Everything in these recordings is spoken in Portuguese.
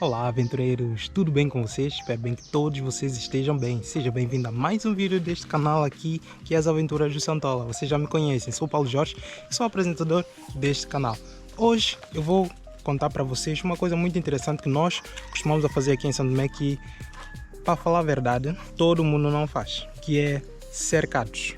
Olá aventureiros, tudo bem com vocês? Espero bem que todos vocês estejam bem. Seja bem-vindo a mais um vídeo deste canal aqui, que é as Aventuras do Santola. Vocês já me conhecem, sou o Paulo Jorge e sou o apresentador deste canal. Hoje eu vou contar para vocês uma coisa muito interessante que nós costumamos a fazer aqui em Santo Tomé, que, para falar a verdade, todo mundo não faz, que é cercados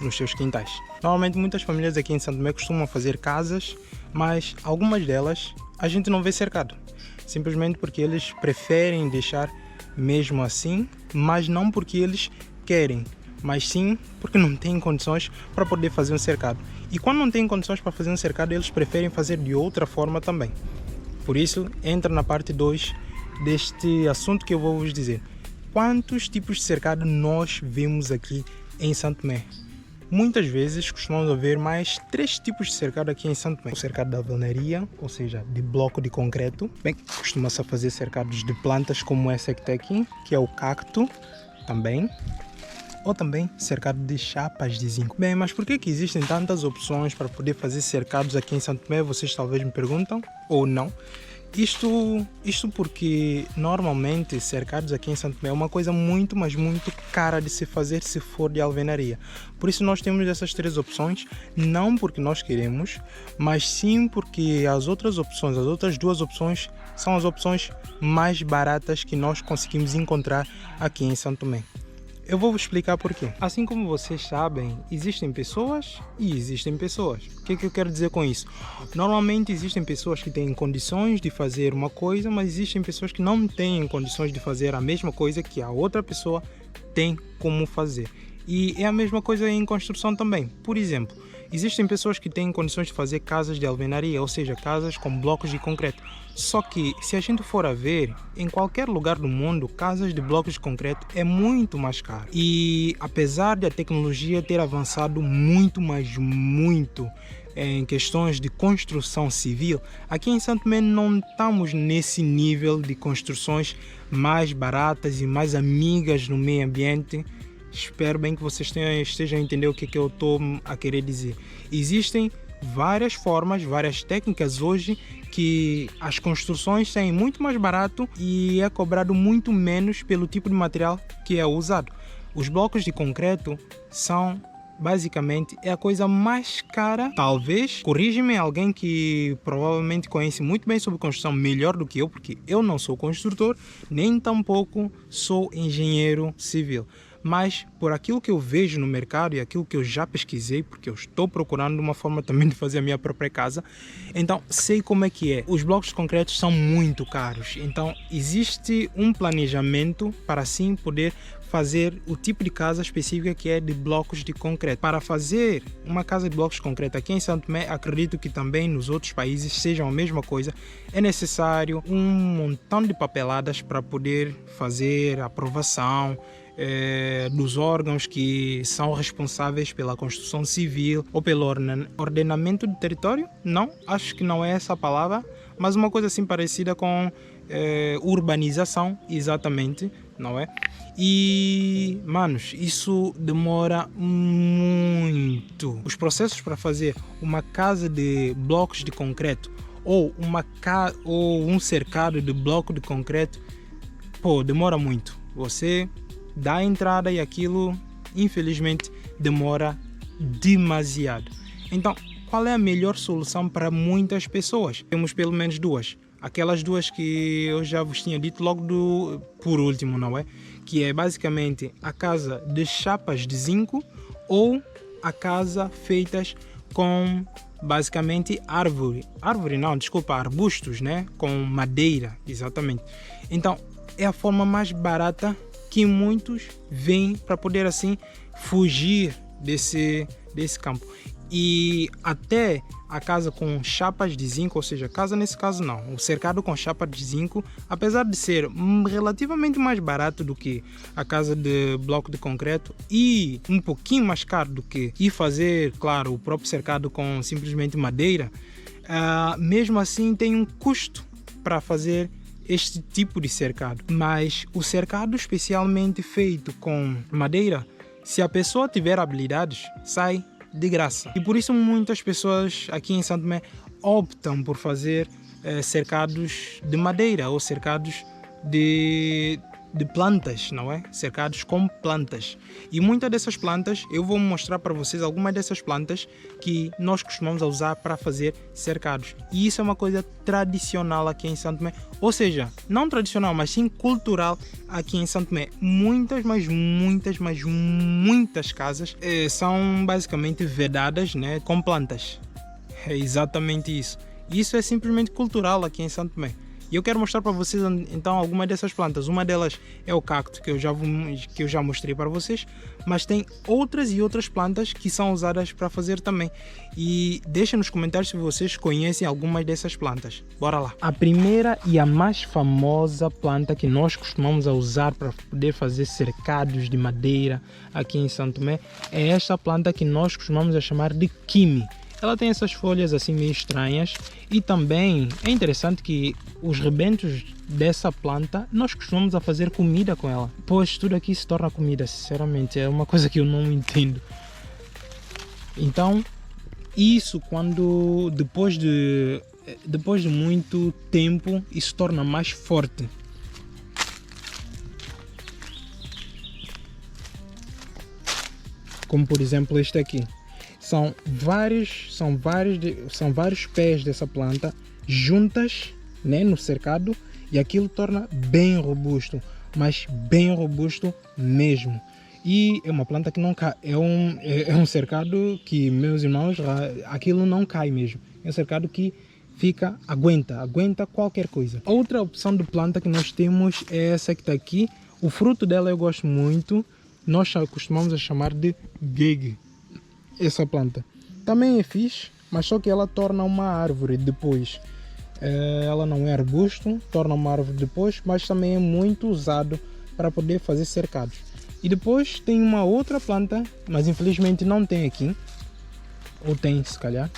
nos seus quintais. Normalmente muitas famílias aqui em Santo Tomé costumam fazer casas, mas algumas delas a gente não vê cercado. Simplesmente porque eles preferem deixar mesmo assim, mas não porque eles querem, mas sim porque não têm condições para poder fazer um cercado. E quando não têm condições para fazer um cercado, eles preferem fazer de outra forma também. Por isso, entra na parte 2 deste assunto que eu vou vos dizer. Quantos tipos de cercado nós vemos aqui em Santo Tomé? Muitas vezes costumamos ver mais 3 tipos de cercado aqui em Santo Tomé. O cercado de alvenaria, ou seja, de bloco de concreto. Bem, costuma-se a fazer cercados de plantas como essa que está aqui, que é o cacto também. Ou também cercado de chapas de zinco. Bem, mas por que existem tantas opções para poder fazer cercados aqui em Santo Tomé? Vocês talvez me perguntam, ou não. Isto porque normalmente cercados aqui em Santo Tomé é uma coisa muito, mas muito cara de se fazer se for de alvenaria. Por isso nós temos essas 3 opções, não porque nós queremos, mas sim porque as outras 2 opções são as opções mais baratas que nós conseguimos encontrar aqui em Santo Tomé. Eu vou vos explicar porquê. Assim como vocês sabem, existem pessoas e existem pessoas. O que eu quero dizer com isso? Normalmente existem pessoas que têm condições de fazer uma coisa, mas existem pessoas que não têm condições de fazer a mesma coisa que a outra pessoa tem como fazer. E é a mesma coisa em construção também. Por exemplo, existem pessoas que têm condições de fazer casas de alvenaria, ou seja, casas com blocos de concreto. Só que, se a gente for a ver, em qualquer lugar do mundo, casas de blocos de concreto é muito mais caro. E apesar de a tecnologia ter avançado muito, mas muito, em questões de construção civil, aqui em Santo Tomé não estamos nesse nível de construções mais baratas e mais amigas no meio ambiente. Espero bem que vocês estejam a entender o que eu estou a querer dizer. Existem várias formas, várias técnicas hoje que as construções saem muito mais barato e é cobrado muito menos pelo tipo de material que é usado. Os blocos de concreto são basicamente a coisa mais cara. Talvez, corrige-me alguém que provavelmente conhece muito bem sobre construção melhor do que eu, porque eu não sou construtor, nem tampouco sou engenheiro civil. Mas por aquilo que eu vejo no mercado e aquilo que eu já pesquisei, porque eu estou procurando uma forma também de fazer a minha própria casa, então sei como é que é. Os blocos de concreto são muito caros, então existe um planejamento para assim poder fazer o tipo de casa específica que é de blocos de concreto. Para fazer uma casa de blocos de concreto aqui em Santo Tomé, acredito que também nos outros países sejam a mesma coisa, é necessário um montão de papeladas para poder fazer a aprovação dos órgãos que são responsáveis pela construção civil ou pelo ordenamento do território. Não, acho que não é essa a palavra, mas uma coisa assim parecida com urbanização, exatamente, não é? E, manos, isso demora muito. Os processos para fazer uma casa de blocos de concreto ou um cercado de bloco de concreto, demora muito. Você dá a entrada e aquilo, infelizmente, demora demasiado. Então, qual é a melhor solução para muitas pessoas? Temos pelo menos 2. Aquelas 2 que eu já vos tinha dito logo por último, não é? Que é basicamente a casa de chapas de zinco ou a casa feitas com basicamente arbustos, né? Com madeira, exatamente. Então, é a forma mais barata que muitos veem para poder assim fugir desse campo. E até a casa com chapas de zinco, ou seja, casa nesse caso não, o cercado com chapa de zinco, apesar de ser relativamente mais barato do que a casa de bloco de concreto e um pouquinho mais caro do que fazer, claro, o próprio cercado com simplesmente madeira, mesmo assim tem um custo para fazer este tipo de cercado. Mas o cercado especialmente feito com madeira, se a pessoa tiver habilidades, sai de graça. E por isso muitas pessoas aqui em Santo Tomé optam por fazer cercados de madeira ou cercados de plantas, não é? Cercados com plantas. E muitas dessas plantas, eu vou mostrar para vocês algumas dessas plantas que nós costumamos usar para fazer cercados. E isso é uma coisa tradicional aqui em Santo Tomé. Ou seja, não tradicional, mas sim cultural aqui em Santo Tomé. Muitas casas são basicamente vedadas, né, com plantas. É exatamente isso. Isso é simplesmente cultural aqui em Santo Tomé. E eu quero mostrar para vocês então algumas dessas plantas. Uma delas é o cacto, que eu já mostrei para vocês, mas tem outras e outras plantas que são usadas para fazer também. E deixem nos comentários se vocês conhecem algumas dessas plantas. Bora lá! A primeira e a mais famosa planta que nós costumamos usar para poder fazer cercados de madeira aqui em Santo Tomé é esta planta que nós costumamos chamar de quimi. Ela tem essas folhas assim meio estranhas e também é interessante que os rebentos dessa planta nós costumamos a fazer comida com ela. Pois tudo aqui se torna comida, sinceramente, é uma coisa que eu não entendo. Então, isso quando depois de muito tempo isso torna mais forte. Como por exemplo este aqui. São vários pés dessa planta juntas, né, no cercado, e aquilo torna bem robusto, mas bem robusto mesmo. E é uma planta que não cai, é um cercado que, meus irmãos, aquilo não cai mesmo. É um cercado que aguenta qualquer coisa. Outra opção de planta que nós temos é essa que está aqui. O fruto dela eu gosto muito, nós costumamos a chamar de guegue. Essa planta também é fixe, mas só que ela torna uma árvore depois. Ela não é arbusto, torna uma árvore depois, mas também é muito usado para poder fazer cercados. E depois tem uma outra planta, mas infelizmente não tem aqui, ou tem se calhar,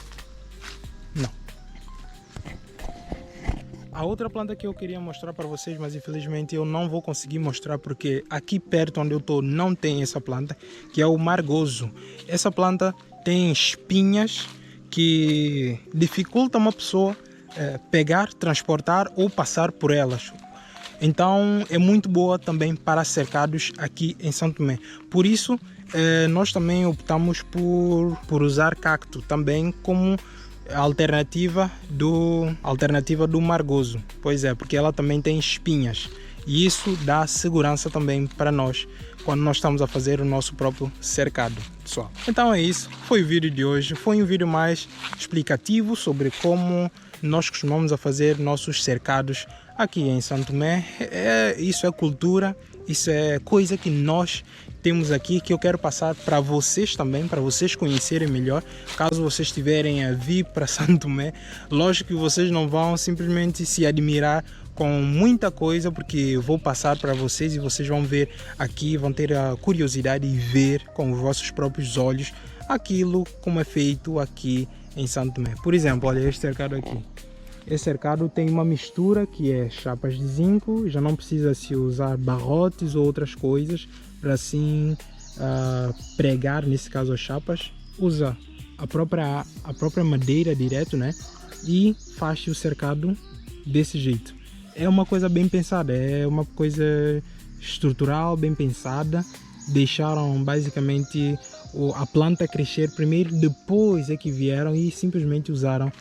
não. A outra planta que eu queria mostrar para vocês, mas infelizmente eu não vou conseguir mostrar porque aqui perto onde eu estou não tem essa planta, que é o margoso. Essa planta tem espinhas que dificultam uma pessoa pegar, transportar ou passar por elas. Então é muito boa também para cercados aqui em Santo Tomé. Por isso nós também optamos por usar cacto também como alternativa do margoso. Pois é, porque ela também tem espinhas e isso dá segurança também para nós quando nós estamos a fazer o nosso próprio cercado, pessoal. Então é isso, foi o vídeo de hoje. Foi um vídeo mais explicativo sobre como nós costumamos a fazer nossos cercados aqui em Santo Tomé. Isso é cultura, isso é coisa que nós temos aqui, que eu quero passar para vocês também, para vocês conhecerem melhor. Caso vocês estiverem a vir para Santo Tomé, lógico que vocês não vão simplesmente se admirar com muita coisa, porque eu vou passar para vocês e vocês vão ver aqui, vão ter a curiosidade de ver com os vossos próprios olhos aquilo como é feito aqui em Santo Tomé. Por exemplo, olha este cercado aqui. Esse cercado tem uma mistura que é chapas de zinco, já não precisa se usar barrotes ou outras coisas para assim pregar, nesse caso as chapas. Usa a própria madeira direto, né? E faz o cercado desse jeito. É uma coisa bem pensada, é uma coisa estrutural, bem pensada. Deixaram basicamente a planta crescer primeiro, depois é que vieram e simplesmente usaram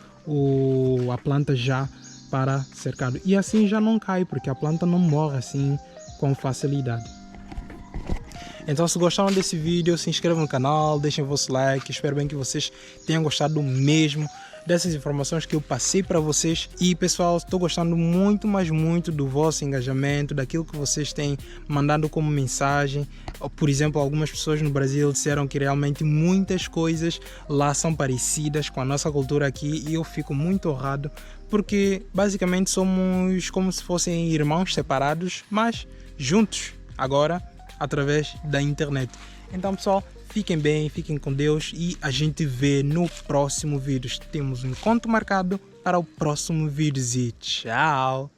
a planta já para cercado. E assim já não cai, porque a planta não morre assim com facilidade. Então, se gostaram desse vídeo, se inscrevam no canal, deixem o vosso like. Espero bem que vocês tenham gostado mesmo dessas informações que eu passei para vocês. E pessoal, estou gostando muito, mas muito do vosso engajamento, daquilo que vocês têm mandado como mensagem. Por exemplo, algumas pessoas no Brasil disseram que realmente muitas coisas lá são parecidas com a nossa cultura aqui, e eu fico muito honrado, porque basicamente somos como se fossem irmãos separados, mas juntos agora através da internet. Então pessoal, fiquem bem, fiquem com Deus e a gente vê no próximo vídeo. Temos um encontro marcado para o próximo vídeo e tchau!